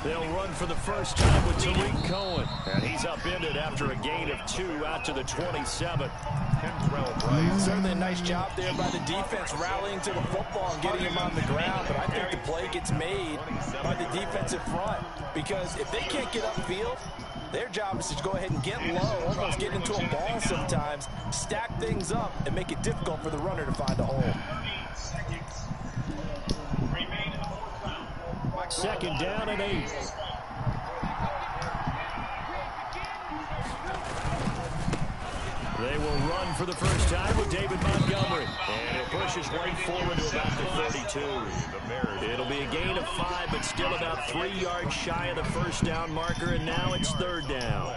They'll run for the first time with Tariq Cohen. And he's upended after a gain of 2 out to the 27. Certainly a nice job there by the defense rallying to the football and getting him on the ground. But I think the play gets made by the defensive front. Because if they can't get upfield, their job is to go ahead and get low, almost get into a ball sometimes, stack things up, and make it difficult for the runner to find a hole. Second down and 8. They will run for the first time with David Montgomery. And it pushes right forward to about the 32. It'll be a gain of 5, but still about 3 yards shy of the first down marker, and now it's third down.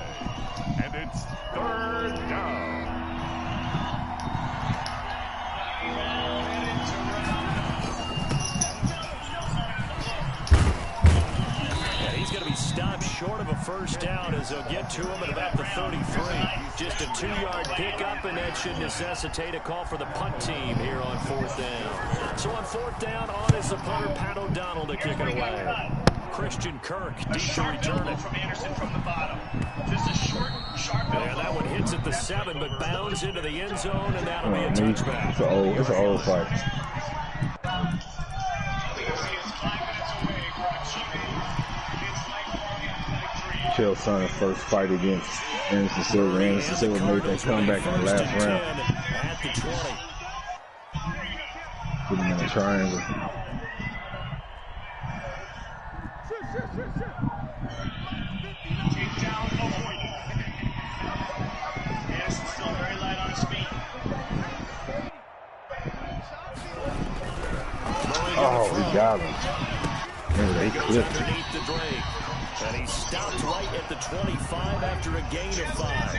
And it's third down. He's going to be stopped short of a first down as they'll get to him at about the 33. Just a 2-yard pickup, and that should necessitate a call for the punt team here on fourth down. So on fourth down, on is the punter, Pat O'Donnell, to kick it away. Christian Kirk deep to return it. From Anderson from the bottom. Just a short, sharp. Yeah, that one hits at the 7, but bounds into the end zone, and that'll be a touchback. It's an old fight. Chael's son's first fight against Anderson Silva. Anderson Silva made that comeback in the last round. At the 20. Put him in a triangle. Anderson's still very light on his feet. Oh, he got him. Remember, he clipped him. Underneath the Drake. And he stopped right at the 25 after a gain of 5.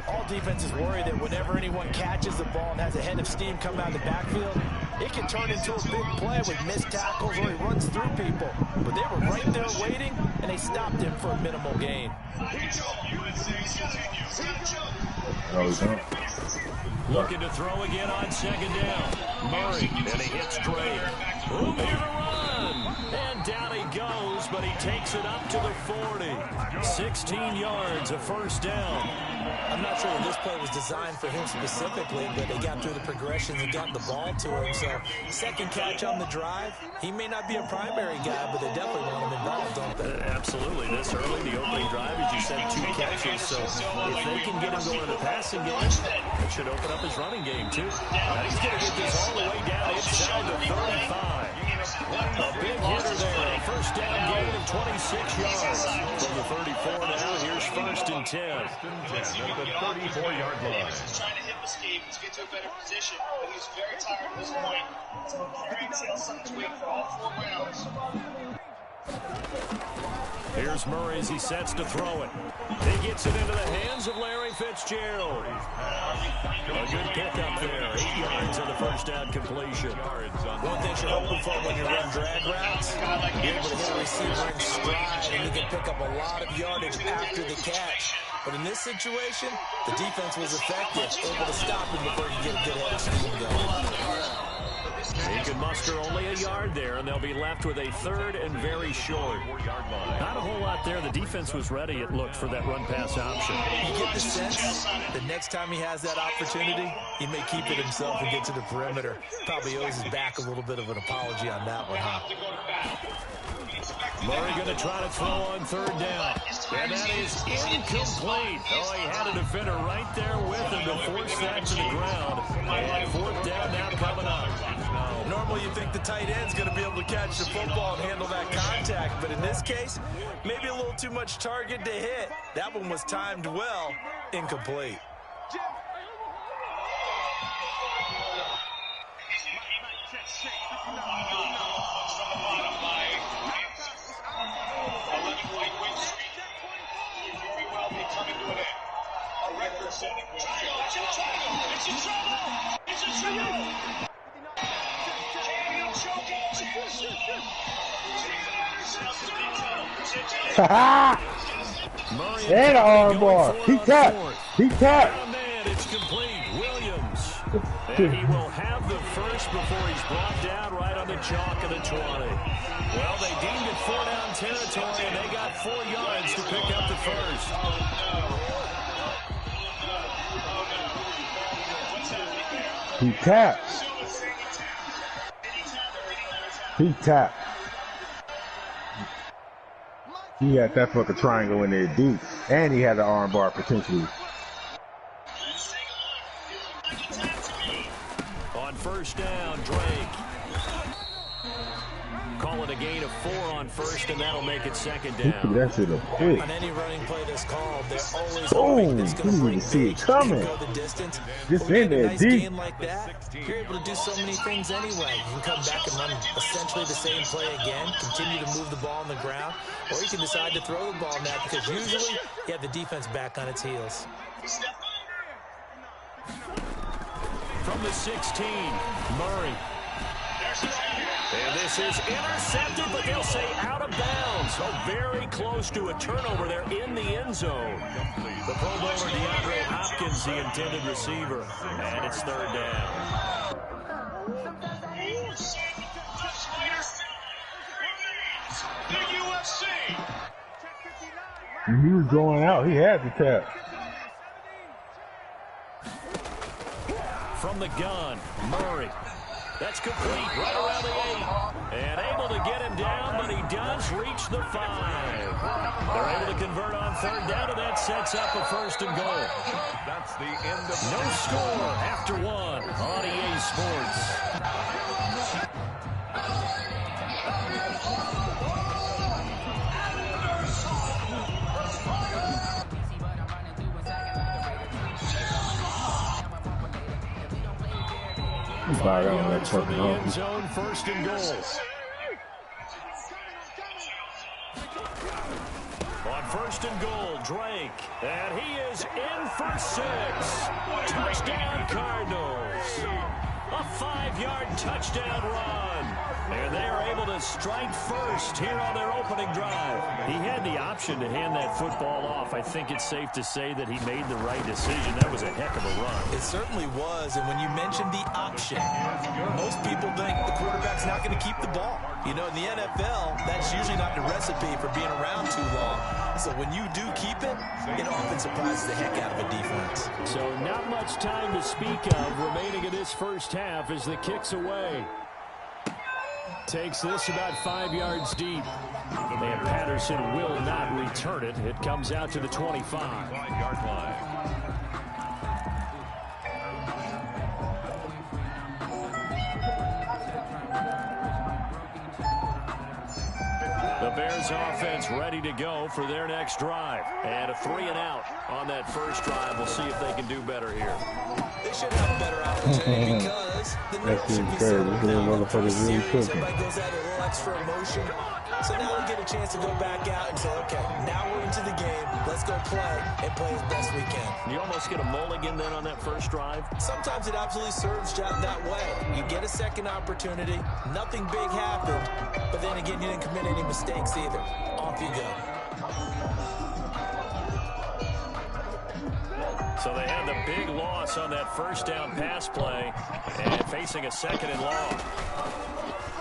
All defenses worry that whenever anyone catches the ball and has a head of steam come out of the backfield, it can turn into a big play with missed tackles or he runs through people. But they were right there waiting, and they stopped him for a minimal gain. No, he's not. Looking to throw again on second down. Murray, and he hits Drake. Room here to run. And down he goes, but he takes it up to the 40. 16 yards, a first down. I'm not sure that this play was designed for him specifically, but they got through the progressions and got the ball to him. So, second catch on the drive. He may not be a primary guy, but they definitely want him involved, don't they? Absolutely. This early, the opening drive, as you said, 2 catches. So, if they can get him going in the passing game, it should open up his running game, too. Now he's going to get this all the way down inside the 35. A big hitter there. A first down gain of 26 yards. From the 34 now, here's first and 10. At the 34-yard line. He's trying to hip escape to get to a better position, but he's very tired at this point. So Larry tells something to wait for all 4 rounds. Here's Murray as he sets to throw it. He gets it into the hands of Larry Fitzgerald. A good pickup there. 8 yards on the first down completion. One thing you're hoping for when you run drag routes, be able to hit a receiver in stride, and you can pick up a lot of yardage after the catch. But in this situation, the defense was effective, able to stop him before he could get a good head of steam going. He can muster only a yard there, and they'll be left with a third and very short. Not a whole lot there. The defense was ready, it looked, for that run-pass option. You get the sense that next time he has that opportunity, he may keep it himself and get to the perimeter. Probably owes his back a little bit of an apology on that one, huh? Murray going to try to throw on third down. And that is incomplete. Oh, he had a defender right there with him to force that to the ground. And fourth down now coming up. Normally you think the tight end's going to be able to catch the football and handle that contact, but in this case, maybe a little too much target to hit. That one was timed well, incomplete. And an arm bar. He tapped. He tapped. It's complete. Williams. And he will have the first before he's brought down right on the chalk of the 20. Well, they deemed it 4-down territory, and they got 4 yards to pick up the first. He tapped. He tapped. He had that fucking triangle in there deep. And he had the arm bar potentially. On first down, Drake. Call it a gain of 4 on first, and that'll make it second down. That shit up quick. On any running play that's called, they're always Boom! it's You going to bring didn't see it coming. go the distance. Just When you in have a there nice deep. game like that, you're able to do so many things anyway. You can come back and run essentially the same play again, continue to move the ball on the ground, or you can decide to throw the ball now because usually you have the defense back on its heels. From the 16, Murray. And this is intercepted, but they'll say out of bounds. So very close to a turnover there in the end zone. The Pro Bowler DeAndre Hopkins, the intended receiver. And it's third down. And he was going out. He had the tap. From the gun, Murray. That's complete right around the 8. And able to get him down, but he does reach the 5. They're able to convert on third down, and that sets up a first and goal. That's the end of No score after 1 on EA Sports. Yards from the end zone, first and goal. On first and goal, Drake. And he is in for 6. Touchdown, Cardinals. A 5-yard touchdown run. And they are able to strike first here on their opening drive. He had the option to hand that football off. I think it's safe to say that he made the right decision. That was a heck of a run. It certainly was, and when you mentioned the option, most people think the quarterback's not going to keep the ball. You know, in the NFL, that's usually not the recipe for being around too long. So when you do keep it, it often surprises the heck out of a defense. So not much time to speak of remaining in this first half as the kick's away. Takes this about 5 yards deep. And Patterson will not return it. It comes out to the 25. 5-yard line. The Bears offense ready to go for their next drive. And a 3-and-out on that first drive. We'll see if they can do better here. They should have a better opportunity because the note should be settled now. Everybody goes out a little extra emotion. So now we get a chance to go back out and say, okay, now we're into the game. Let's go play and play as best we can. You almost get a mulligan then on that first drive. Sometimes it absolutely serves that way. You get a second opportunity. Nothing big happened. But then again, you didn't commit any mistakes either. Off you go. So they had the big loss on that first down pass play and facing a second and long.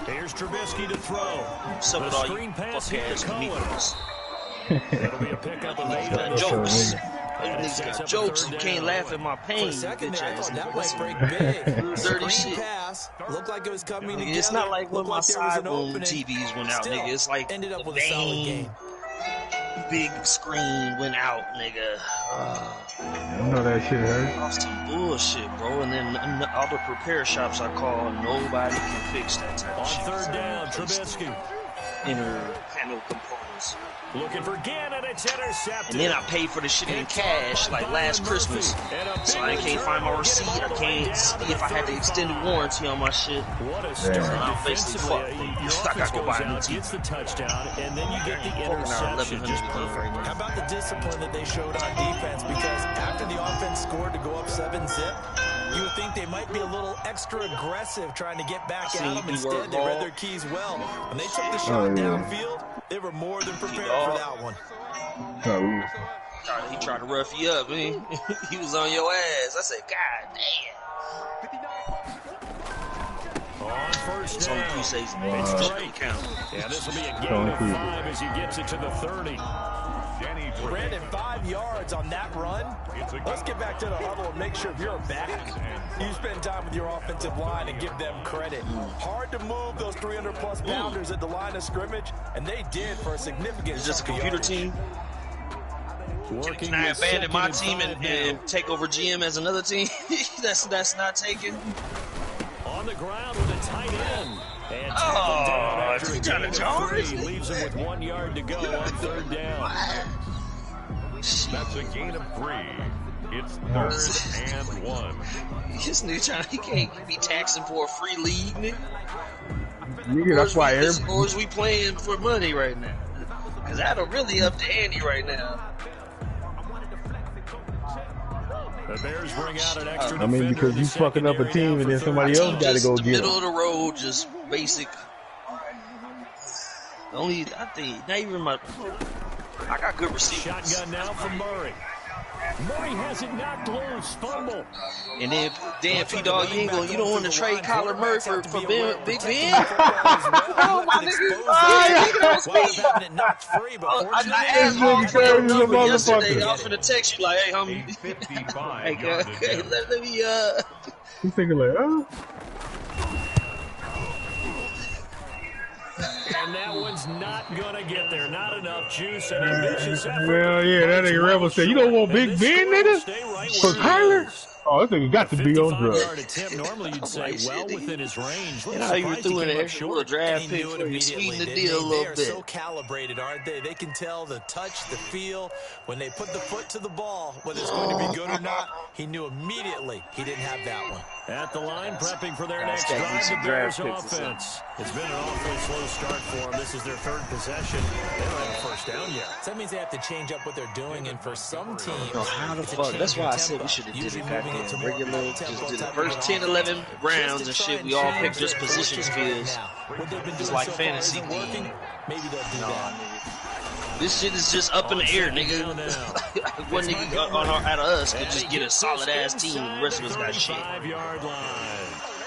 Here's Trubisky to throw. The screen pass here to Cohen. It'll be a pickup of 8 on the jokes. And it Niggas sets got up jokes a and third can't down. laugh at my pain. For a second there, I bitch ass thought that niggas. might break big. Dirty Screen shit. pass. Looked like it was coming together. It's not like when Looked my like there was side an room opening. TVs went out, Still, nigga. It's like ended up the with a solid main game. big screen went out, nigga. I know that shit hurt. That's some bullshit, bro. And then all the repair shops I call, nobody can fix that type On of shit. third down, Trubisky. Inner panel components. Looking for Gannon, it's intercepted. And then I paid for the shit in cash like last Christmas. So I can't find my receipt. I can't see if I had the extended warranty on my shit. What a start I'm basically defensively. fucked. Your I offense gotta go goes buy a new out, TV. gets the touchdown, and then you get the Fucking our interception. 1100 Just club perfect. right now. How about the discipline that they showed on defense? Because after the offense scored to go up 7-zip, you would think they might be a little extra aggressive trying to get back at them. Instead, they read their keys well. When they took the shot downfield, they were more than prepared for that one. Oh, He tried to rough you up. He was on your ass. I said, God damn. On first It's only down. preseason. Wow. It count. Yeah, this will be a gain of 5 as he gets it to the 30. Brandon, 5 yards on that run. Let's get back to the huddle and make sure if you're a back, you spend time with your offensive line and give them credit. Hard to move those 300-plus pounders at the line of scrimmage, and they did for a significant. It's just a computer team. Working Can I with abandon my second team and 5 and take over GM as another team? that's not taken. on the ground with a tight end. And Oh, after he a got gain a of charge. 3, leaves him with 1 yard to go on third down. That's a gain of 3. It's 3rd and 1. This nigga he can't be taxing for a free league, nigga. Nigga, that's why Or is we playing for money right now? Because that'll really up to Andy right now. The Bears bring out an extra I mean, because you fucking up a team and then somebody else got to go get Middle it. of the road, just basic. Only, I think, not even my. I got good receivers. Shotgun now from Murray. Murray has it knocked loose. Fumble. And then, damn, P-Dog, you don't want to trade Kyler Murray for Big Ben? Oh, my nigga. I asked all yesterday. I was finna text you like, hey, homie. 55 Hey, yard attempt. let me, He's thinking like, oh. And that one's not going to get there. Not enough juice and ambitious effort. Well, yeah, that nigga Rebel said, you don't want Big Ben, nigga? For Kyler? Oh, this nigga got to be on drugs. 55-yard attempt, normally you'd say well within his range. you know how you were threw in an extra little draft pick for you, sweeten the deal a little They're bit. so calibrated, aren't they? They can tell the touch, the feel. When they put the foot to the ball, whether it's going to be good or not, he knew immediately he didn't have that one. At the line, prepping for their next gotta be drive, some the Bears draft picks or offense. It's been an awfully slow start for them. This is their 3rd possession. They don't have a first down yet. So that means they have to change up what they're doing, and for some teams, No, how the it's a fuck? change That's in why I said tempo. we should have did Usually it moving into goddamn more regular. tempo Just did the type first of 10, 11 rounds and just to try shit. We all change picked just their position approaches skills. now. What they've been It's doing like so far fantasy isn't league. working. Maybe they'll do that. Nigga. This shit is just up in the air, nigga. One nigga out of us could just get a solid ass team. The rest of us got shit. 5-yard line.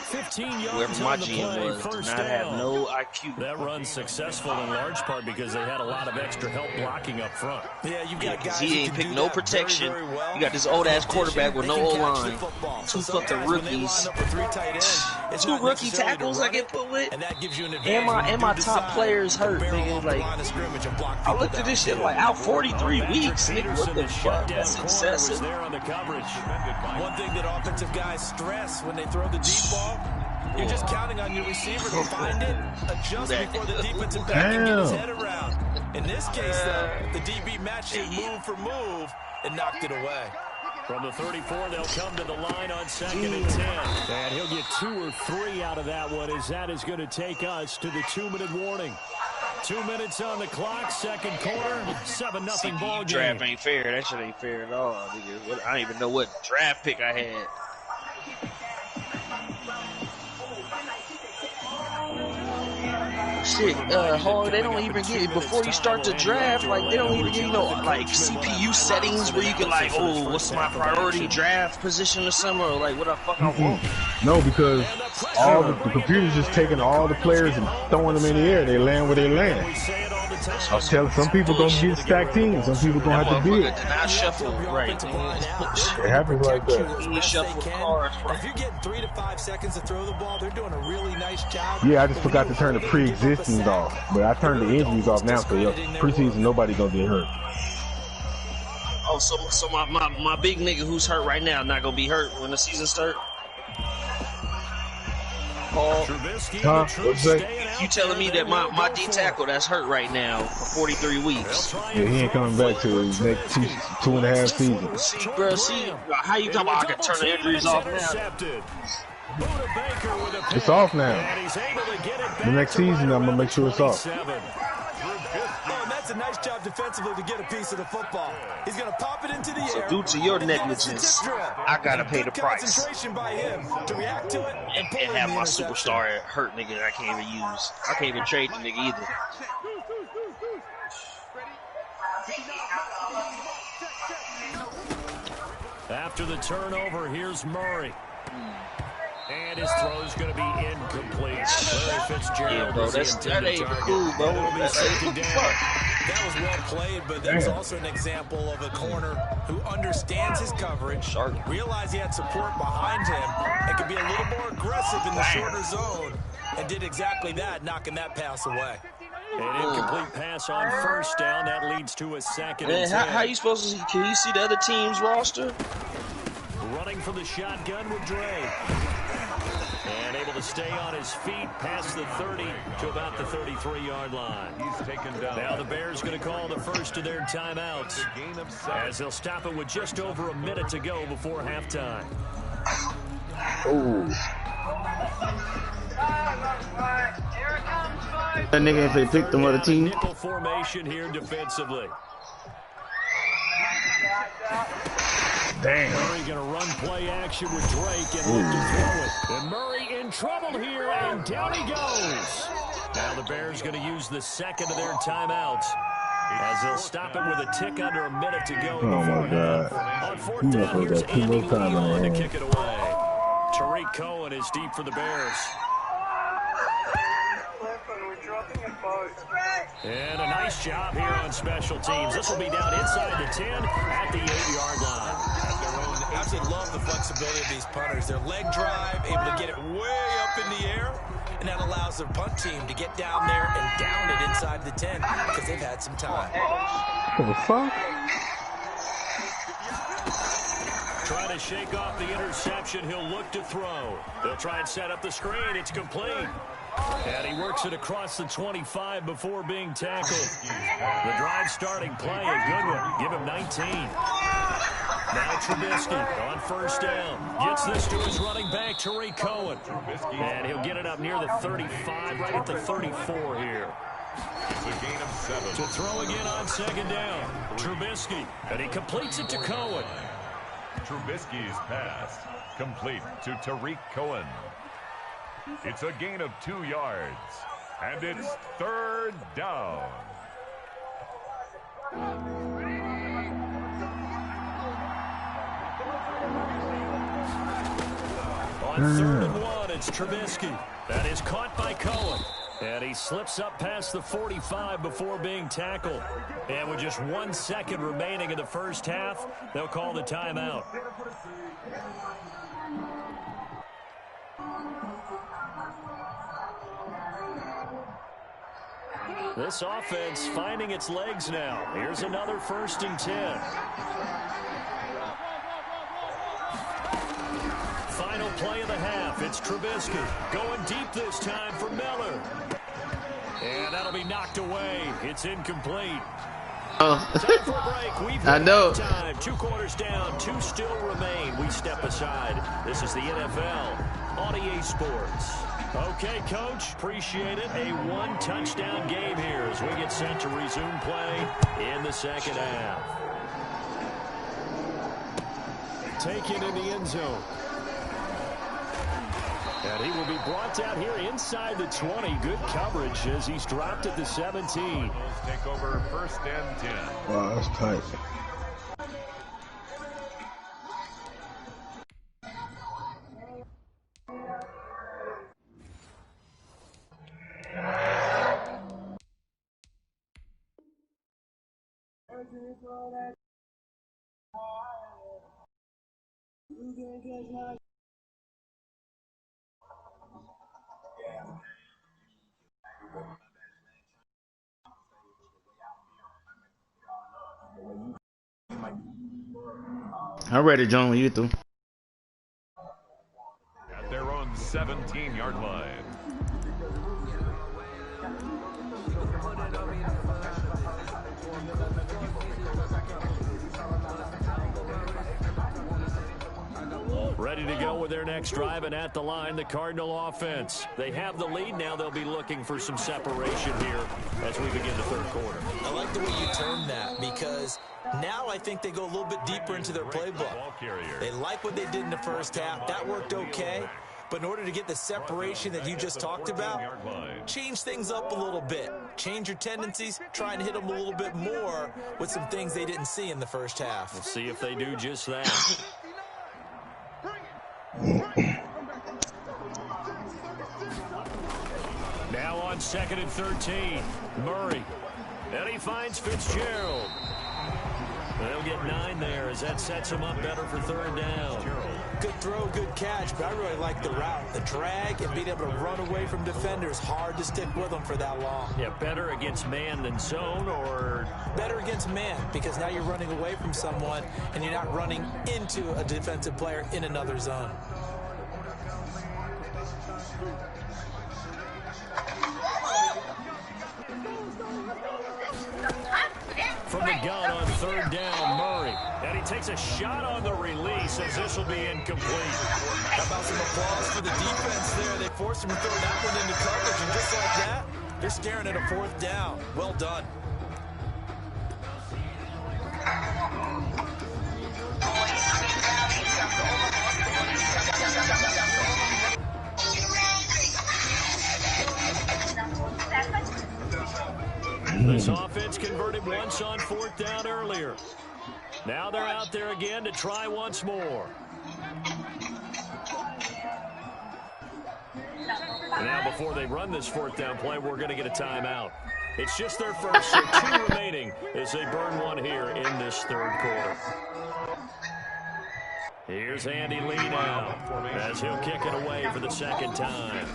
15 yards Whoever my on the GM play, was did first not down. have no IQ. That run's successful in large part because they had a lot of extra help blocking up front. Yeah, you've got guys He who ain't can picked do no that protection. very, very well. You got this old ass quarterback with They no can O catch the line. football. Two So fucking sometimes when they rookies. line up with 3 tight ends, it's Two not rookie necessarily tackles to I run get it, put with. and that gives you an And advantage when you my do top decide players to hurt, barrel nigga. off the Like, line of scrimmage and block I people looked at down. this shit like out 43 weeks, nigga. What the fuck? That's excessive. There on the coverage. One thing that offensive guys stress when they throw the deep ball, you're just counting on your receiver to find it, adjust before the defensive back can get his head around. In this case, though, the DB matched it move for move and knocked it away. From the 34, they'll come to the line on 2nd and 10. And he'll get 2 or 3 out of that one as that is going to take us to the 2-minute warning. 2 minutes on the clock, 2nd quarter, 7-0 ball game. Draft ain't fair. That shit ain't fair at all, nigga. I don't even know what draft pick I had. Shit, Hog, they don't even get it before you start the draft. Like, they don't even get, like CPU settings where you can, like, oh, what's my priority draft position or something, or like what the fuck I want. No, because all the computer's just taking all the players and throwing them in the air. They land where they land. I was telling some people gonna get stacked teams, some people gonna have to bid. Did not shuffle right. It happens like that. He shuffled the cards If right. you're getting 3 to 5 seconds to throw the ball, they're doing a really nice job. Yeah, I just forgot to turn the pre-existing off, but I turned the injuries off now. So preseason, nobody gonna get hurt. Oh, so my big nigga who's hurt right now not gonna be hurt when the season start. Paul, Huh? What's that? you telling me that my D tackle that's hurt right now for 43 weeks? Yeah, he ain't coming back till his next 2.5 seasons. See, bro, how you talking about I can turn the injuries off now? It's off now. The next season, I'm gonna make sure it's off. Oh, and that's a nice job defensively to get a piece of the football. He's going to pop it into the So air. due to your negligence, I gotta pay the price. Concentration by him to react to it and pull And in have the my interception. superstar hurt nigga that I can't even use. I can't even trade the nigga either. After the turnover, here's Murray. And his throw's going to be incomplete. Larry Fitzgerald, yeah, bro, that ain't cool, bro. That was well played, but that was also an example of a corner who understands his coverage, realized he had support behind him, and could be a little more aggressive in the shorter zone, and did exactly that, knocking that pass away. An incomplete pass on first down. That leads to a second and 10. How you supposed to see? Can you see the other team's roster? Running from the shotgun with Dre. And able to stay on his feet past the 30 to about the 33-yard line. He's taken down. Now the Bears going to call the first of their timeouts as they'll stop it with just over a minute to go before halftime. Oh. That nigga ain't finna pick them other team. Nickel formation here defensively. Damn. Murray going to run play action with Drake and look to throw it. And Murray in trouble here, and down he goes. Now the Bears going to use the second of their timeouts as they'll stop it with a tick under a minute to go before half. On fourth down, here's Andy Leon to kick it away. Tariq Cohen is deep for the Bears. And a nice job here on special teams. This will be down inside the 10 at the 8-yard line. I absolutely love the flexibility of these punters. Their leg drive, able to get it way up in the air, and that allows their punt team to get down there and down it inside the 10 because they've had some time. What the fuck? Trying to shake off the interception. He'll look to throw. They'll try and set up the screen. It's complete. And he works it across the 25 before being tackled. The drive starting play, a good one. Give him 19. Now Trubisky on first down. Gets this to his running back, Tariq Cohen. And he'll get it up near the 35, right at the 34 here. It's a gain of 7. To throw again on second down. Trubisky. And he completes it to Cohen. Trubisky's pass complete to Tariq Cohen. It's a gain of 2 yards, and it's third down. On 3rd and 1, it's Trubisky. That is caught by Cohen. And he slips up past the 45 before being tackled. And with just 1 second remaining in the first half, they'll call the timeout. This offense finding its legs now. Here's another 1st and 10. Final play of the half. It's Trubisky going deep this time for Miller. And that'll be knocked away. It's incomplete. Oh. Time for a break. We've I know. Time. 2 quarters down. 2 still remain. We step aside. This is the NFL on EA Sports. Okay, Coach. Appreciate it. A 1-touchdown game here as we get set to resume play in the second half. Taken in the end zone. And he will be brought down here inside the 20. Good coverage as he's dropped at the 17. Take over 1st and 10. Wow, that's tight. I'm ready, John, when you through. At their own 17-yard line. Ready to go with their next drive, and at the line, the Cardinal offense. They have the lead now. They'll be looking for some separation here as we begin the 3rd quarter. I like the way you termed that because now I think they go a little bit deeper into their playbook. They like what they did in the first half. That worked okay. But in order to get the separation that you just talked about, change things up a little bit. Change your tendencies, try and hit them a little bit more with some things they didn't see in the first half. We'll see if they do just that. 2nd and 13. Murray. And he finds Fitzgerald. They'll get 9 there as that sets him up better for 3rd down. Good throw, good catch, but I really like the route. The drag and being able to run away from defenders, hard to stick with them for that long. Yeah, better against man than zone, or? Better against man, because now you're running away from someone and you're not running into a defensive player in another zone. From the gun on 3rd down, Murray. And he takes a shot on the release as this will be incomplete. How about some applause for the defense there? They forced him to throw that one into coverage, and just like that, they're staring at a 4th down. Well done. This offense converted once on 4th down earlier. Now they're out there again to try once more. And now before they run this 4th down play, we're going to get a timeout. It's just their first, so 2 remaining as they burn one here in this 3rd quarter. Here's Andy Lee now as he'll kick it away for the 2nd time.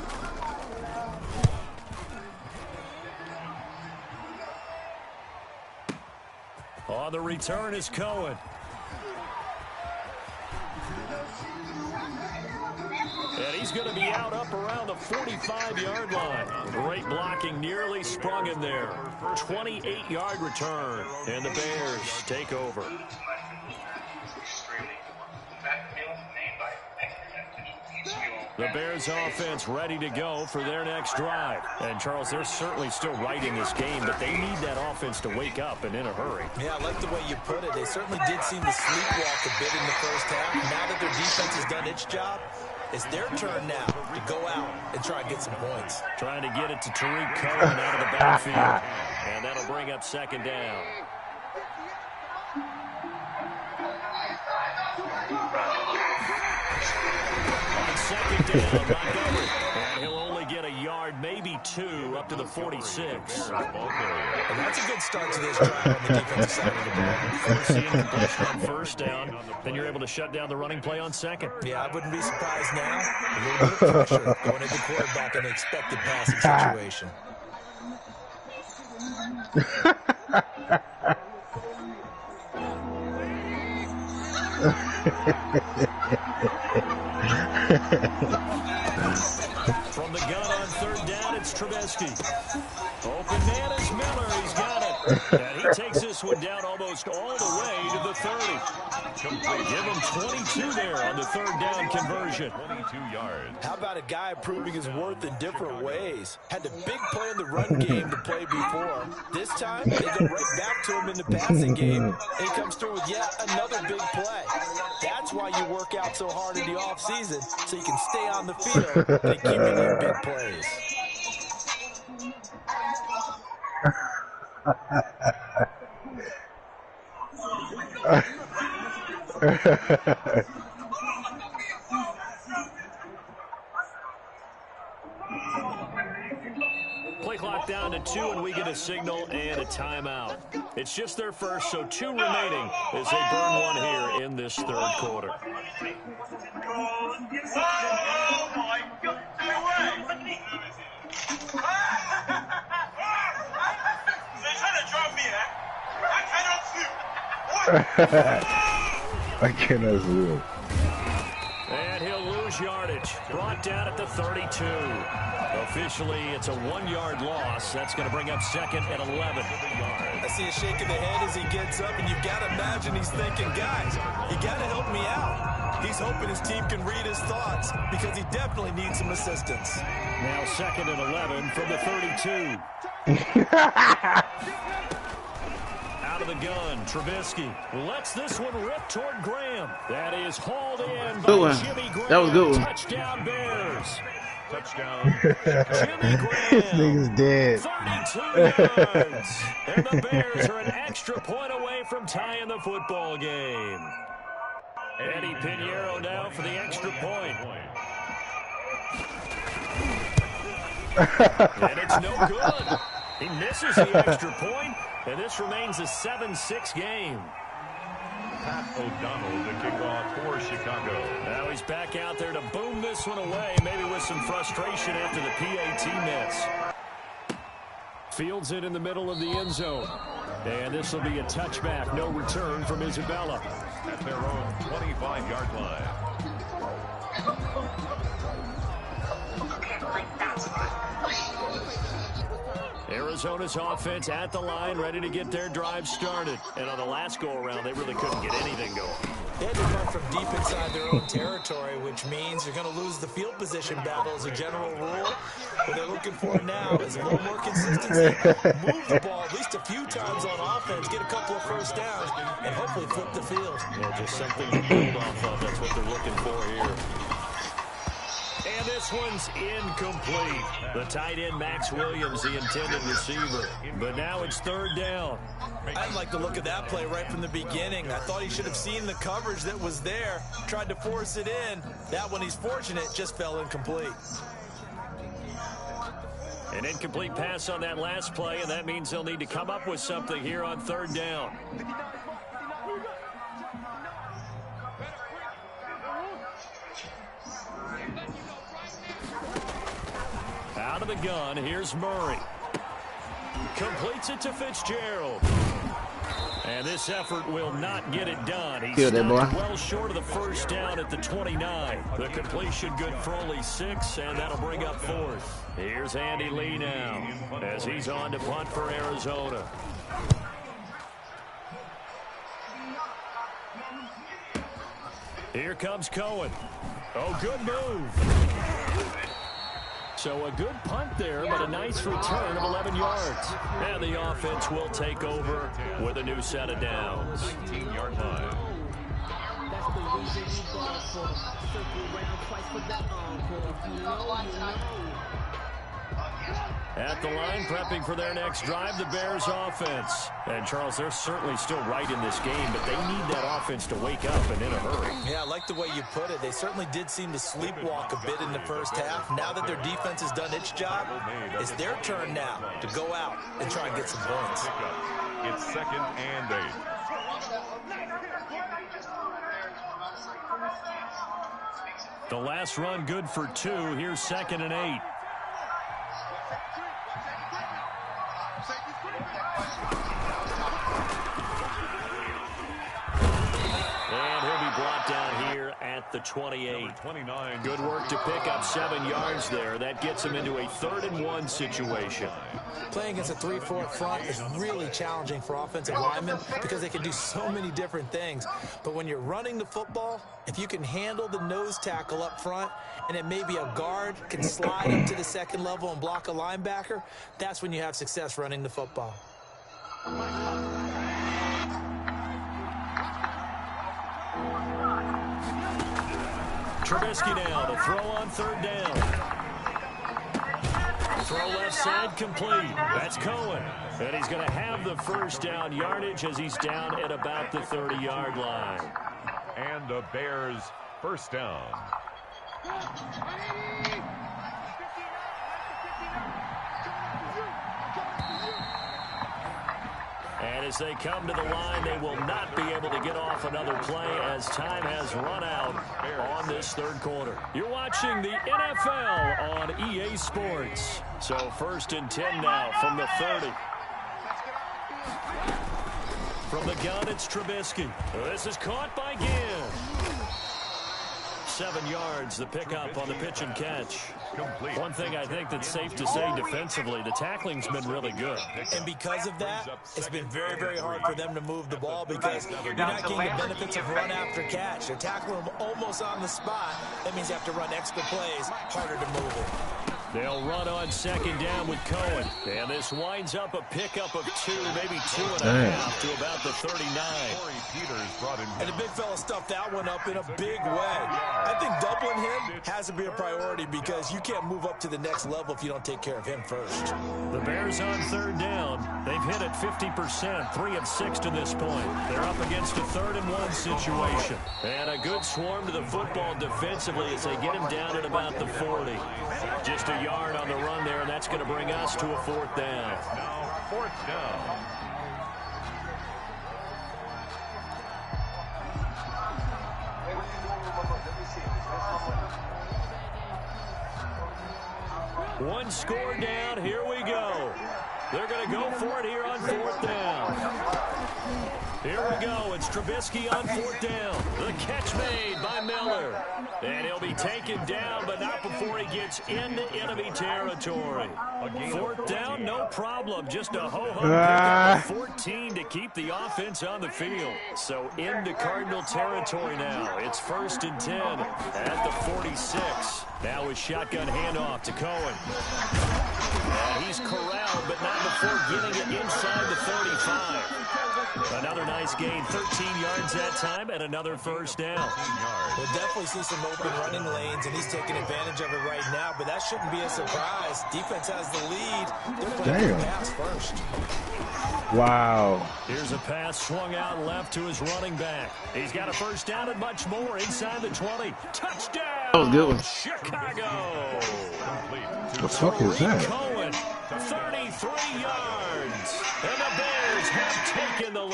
On the return is Cohen. And he's going to be out up around the 45-yard line. Great blocking, nearly sprung him there. 28-yard return, and the Bears take over. The Bears offense ready to go for their next drive. And, Charles, they're certainly still right in this game, but they need that offense to wake up and in a hurry. Yeah, I like the way you put it. They certainly did seem to sleepwalk a bit in the first half. Now that their defense has done its job, it's their turn now to go out and try and get some points. Trying to get it to Tariq Cohen out of the backfield. And that'll bring up 2nd down. On 2nd down, Montgomery. And he'll only get a yard, maybe 2, up to the 46. And that's a good start to this drive on the defensive side of the ball. Seeing completion on 1st down, then you're able to shut down the running play on 2nd. Yeah, I wouldn't be surprised now. A little bit of pressure going into the quarterback in an expected passing situation. From the gun on 3rd down, it's Trubisky. Open man is Miller. He's got it. And he takes this one down almost all the way to the 30. Give him 22 there on the 3rd down conversion. 22 yards. How about a guy proving his worth in different ways? Had the big play in the run game to play before. This time, they go right back to him in the passing game. And he comes through with yet another big play. That's why you work out so hard in the offseason, so you can stay on the field and keep getting big plays. Play clock down to 2, and we get a signal and a timeout. It's just their first, so 2 remaining as they burn one here in this 3rd quarter. Oh my God! They're trying to drop me, I cannot swim. And he'll lose yardage. Brought down at the 32. Officially, it's a 1-yard loss. That's going to bring up 2nd and 11. I see a shake of the head as he gets up, and you've got to imagine he's thinking, guys, you got to help me out. He's hoping his team can read his thoughts because he definitely needs some assistance. Now 2nd and 11 from the 32. Out of the gun, Trubisky lets this one rip toward Graham. That is hauled in by Jimmy Graham. That was good one. Touchdown Bears. Touchdown. Jimmy This Graham. nigga's dead. 32 yards. And the Bears are an extra point away from tying the football game. Eddie Pinheiro now for the extra point. And it's no good. He misses the extra point, and this remains a 7-6 game. Pat O'Donnell to kick off for Chicago. Now he's back out there to boom this one away, maybe with some frustration after the PAT miss. Fields it in the middle of the end zone. And this will be a touchback. No return from Isabella. At their own 25-yard line. Arizona's offense at the line, ready to get their drive started. And on the last go-around, they really couldn't get anything going. They had to run from deep inside their own territory, which means you're going to lose the field position battle as a general rule. What they're looking for now is a little more consistency. Move the ball at least a few times on offense, get a couple of first downs, and hopefully flip the field. Yeah, just something to build off of. That's what they're looking for here. And this one's incomplete. The tight end, Max Williams, the intended receiver. But now it's third down. I like the look of that play right from the beginning. I thought he should have seen the coverage that was there, tried to force it in. That one, he's fortunate, just fell incomplete. An incomplete pass on that last play, and that means they'll need to come up with something here on third down. Out of the gun, here's Murray. Completes it to Fitzgerald. And this effort will not get it done. He's well short of the first down at the 29. The completion good for only 6, and that'll bring up fourth. Here's Andy Lee now as he's on to punt for Arizona. Here comes Cohen. Oh, good move. So a good punt there, but a nice return of 11 yards. And the offense will take over with a new set of downs. 19-yard line. At the line, prepping for their next drive, the Bears offense. And, Charles, they're certainly still right in this game, but they need that offense to wake up and in a hurry. Yeah, I like the way you put it. They certainly did seem to sleepwalk a bit in the first half. Now that their defense has done its job, it's their turn now to go out and try and get some points. It's 2nd and 8. The last run good for 2. Here's 2nd and 8. And he'll be brought down here at the 28. Good work to pick up 7 yards there. That gets him into a 3rd and 1 situation. Playing against a 3-4 front is really challenging for offensive linemen because they can do so many different things. But when you're running the football, if you can handle the nose tackle up front and then maybe a guard can slide up to the 2nd level and block a linebacker, that's when you have success running the football. Trubisky now to throw on 3rd down. Throw left side complete. That's Cohen. And he's going to have the first down yardage as he's down at about the 30-yard line. And the Bears first down. And as they come to the line, they will not be able to get off another play as time has run out on this 3rd quarter. You're watching the NFL on EA Sports. So 1st and 10 now from the 30. From the gun, it's Trubisky. This is caught by Ginn. 7 yards, the pickup on the pitch and catch. One thing I think that's safe to say defensively, the tackling's been really good. And because of that, it's been very, very hard for them to move the ball because you're not getting the benefits of run after catch. They're tackling them almost on the spot. That means you have to run extra plays, harder to move it. They'll run on 2nd down with Cohen. And this winds up a pickup of 2, maybe 2.5 to about the 39. And the big fella stuffed that one up in a big way. I think doubling him has to be a priority because you can't move up to the next level if you don't take care of him first. The Bears on 3rd down. They've hit at 50%, 3 of 6 to this point. They're up against a 3rd and 1 situation. And a good swarm to the football defensively as they get him down at about the 40. Just a yard on the run there, and that's going to bring us to a 4th down. Now 4th down. One score down. Here we go. They're going to go for it here on 4th down. Here we go. It's Trubisky on 4th down. The catch made by Miller. And he'll be taken down, but not before he gets into enemy territory. 4th down, no problem. Just a ho-hum pickup of 14 to keep the offense on the field. So into Cardinal territory now. It's 1st and 10 at the 46. Now his shotgun handoff to Cohen. And he's corralled, but not before getting it inside the 35. Another nice gain, 13 yards that time, and another 1st down. We'll definitely see some open running lanes, and he's taking advantage of it right now, but that shouldn't be a surprise. Defense has the lead. They're playing the pass first. Wow. Here's a pass swung out left to his running back. He's got a 1st down and much more inside the 20. Touchdown! That was a good one. Chicago! The fuck is that? Cohen, 33 yards. And the Bears have taken the lead.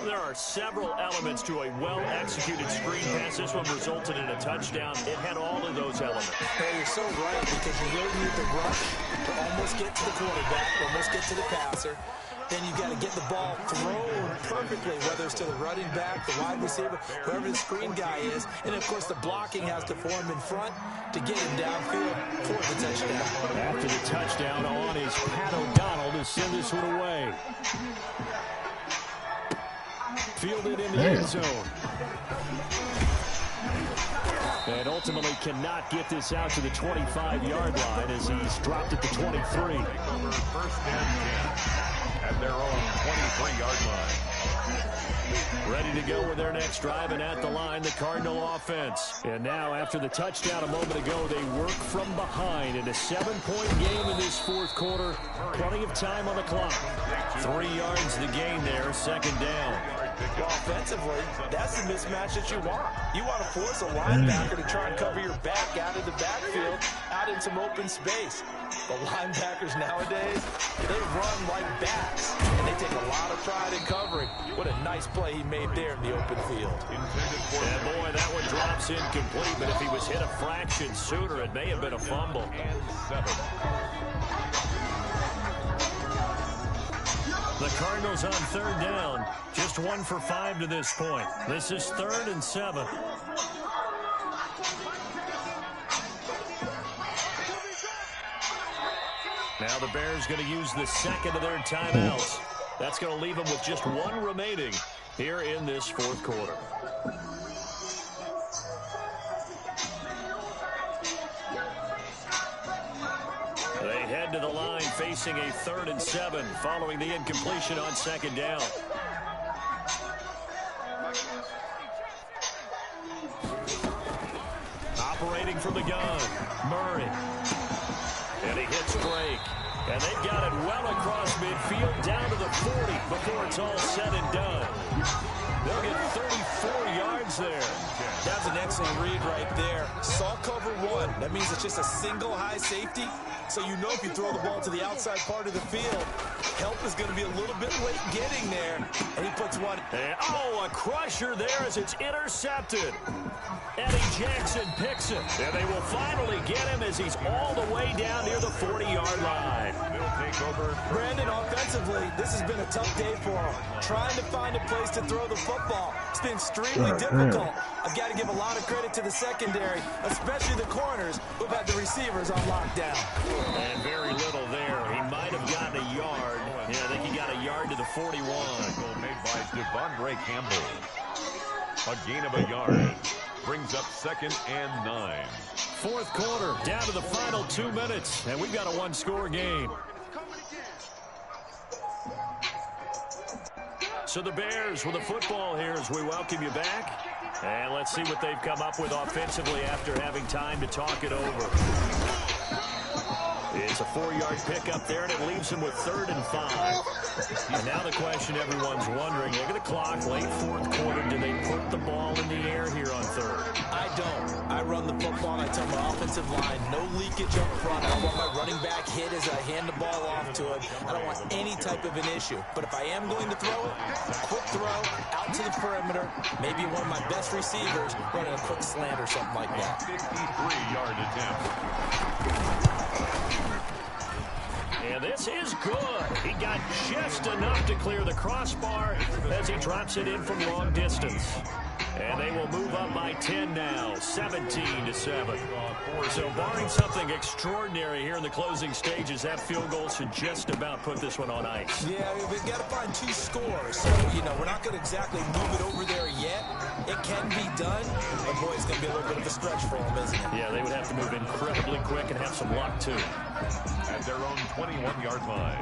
There are several elements to a well-executed screen pass. This one resulted in a touchdown. It had all of those elements. Hey, you're so right, because you really need the rush to almost get to the quarterback, almost get to the passer. Then you got to get the ball thrown perfectly, whether it's to the running back, the wide receiver, whoever the screen guy is. And, of course, the blocking has to form in front to get him downfield for the touchdown. After the touchdown on is Pat O'Donnell to send this one away. Fielded in the end zone. And ultimately cannot get this out to the 25-yard line as he's dropped at the 23. 1st and 10 at their own 23-yard line. Ready to go with their next drive, and at the line, the Cardinal offense. And now, after the touchdown a moment ago, they work from behind in a 7-point game in this 4th quarter. Plenty of time on the clock. 3 yards the gain there, 2nd down. Well, offensively, that's the mismatch that you want. You want to force a linebacker to try and cover your back out of the backfield, out in some open space. The linebackers nowadays, they run like bats, and they take a lot of pride in covering. What a nice play he made there in the open field. And boy, that one drops incomplete, but if he was hit a fraction sooner, it may have been a fumble. The Cardinals on 3rd down, just 1 for 5 to this point. This is 3rd and 7. Now the Bears going to use the 2nd of their timeouts. That's going to leave them with just 1 remaining here in this 4th quarter. They head to the line facing a 3rd and 7 following the incompletion on 2nd down. Operating from the gun, Murray. And he hits Drake. And they've got it well across midfield down to the 40 before it's all said and done. They'll get 34 yards there. That's an excellent read right there. Saw cover 1. That means it's just a single high safety. So you know if you throw the ball to the outside part of the field, help is going to be a little bit late getting there. And he puts one. And, a crusher there as it's intercepted. Eddie Jackson picks it. And they will finally get him as he's all the way down near the 40-yard line. They'll take over. Brandon, offensively, this has been a tough day for him. Trying to find a place to throw the football. It's been extremely difficult. I've got to give a lot of credit to the secondary, especially the corners who've had the receivers on lockdown. And very little there. He might have gotten a yard. Yeah, I think he got a yard to the 41. Made by Devondre Campbell. A gain of a yard. Brings up 2nd and 9. 4th quarter, down to the final 2 minutes, and we've got a 1-score game. So the Bears with the football here as we welcome you back. And let's see what they've come up with offensively after having time to talk it over. It's a 4-yard pickup there, and it leaves him with 3rd and 5. And now the question everyone's wondering, look at the clock, late 4th quarter, do they put the ball in the air here on 3rd? I don't. I run the football, and I tell my offensive line, no leakage up front. I don't want my running back hit as I hand the ball off to him. I don't want any type of an issue. But if I am going to throw it, quick throw, out to the perimeter, maybe one of my best receivers running a quick slant or something like that. 53-yard attempt. And this is good. He got just enough to clear the crossbar as he drops it in from long distance. And they will move up by 10 now, 17-7. So barring something extraordinary here in the closing stages, that field goal should just about put this one on ice. Yeah, we've got to find 2 scores. So, you know, we're not going to exactly move it over there yet. It can be done, but boy, it's going to be a little bit of a stretch for them, isn't it? Yeah, they would have to move incredibly quick and have some luck, too. At their own 21-yard line.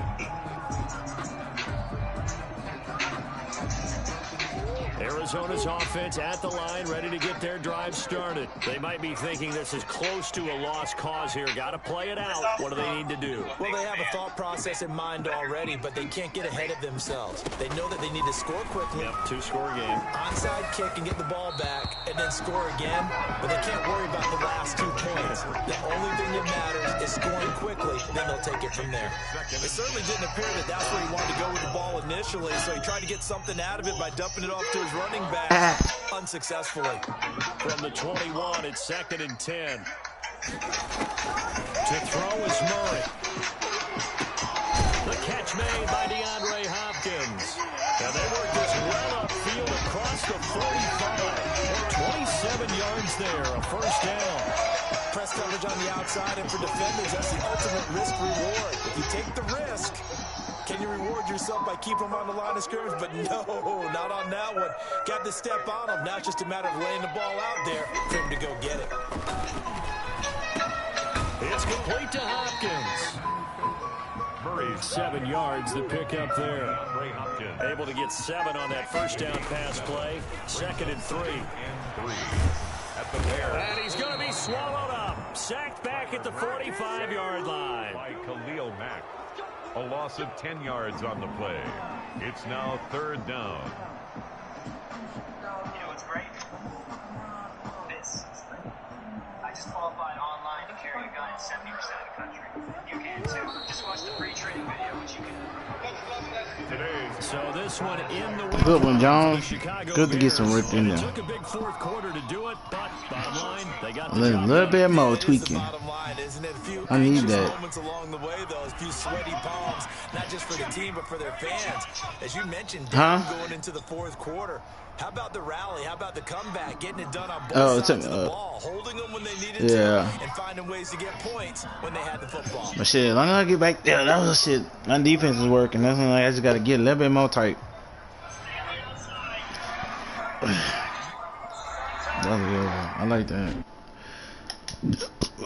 Arizona's offense at the line, ready to get their drive started. They might be thinking this is close to a lost cause here. Got to play it out. What do they need to do? Well, they have a thought process in mind already, but they can't get ahead of themselves. They know that they need to score quickly. Yep, 2-score game. Onside kick and get the ball back, and then score again. But they can't worry about the last 2 points. The only thing that matters is scoring quickly, then they'll take it from there. It certainly didn't appear that that's where he wanted to go with the ball initially, so he tried to get something out of it by dumping it off to his running back unsuccessfully. From the 21, it's 2nd and 10. To throw is Murray. The catch made by DeAndre Hopkins. And they work this well upfield across the 45. 27 yards there, a 1st down. Press coverage on the outside, and for defenders, that's the ultimate risk-reward. If you take the risk, can you reward yourself by keeping them on the line of scrimmage? But no, not on that one. Got to step on them. Now it's just a matter of laying the ball out there for him to go get it. It's complete to Hopkins. Murray's 7 yards, the pickup there. Able to get 7 on that 1st down pass play. 2nd and 3. And he's going to be swallowed up. Sacked back at the 45-yard line. By Khalil Mack. A loss of 10 yards on the play. It's now 3rd down. You know what's great? This. I just qualified online to carry a gun in 70% of the country. You can too. Just watch the free training video, which you can. So this one in the Good one, John. Chicago Good to get some rip in there. Took a big 4th quarter to do it, but bottom line, they got the A little bit more tweaking. I need that. Moments along the way, though, a few sweaty palms, not just for the team, but for their fans. As you mentioned, going into the 4th quarter. How about the rally? How about the comeback? Getting it done on both sides of the ball, holding them when they needed to, and finding ways to get points when they had the football. But shit, as long as I get back there, that was shit. My defense is working. That's like I just got to get a little bit more tight. That was good. I like that.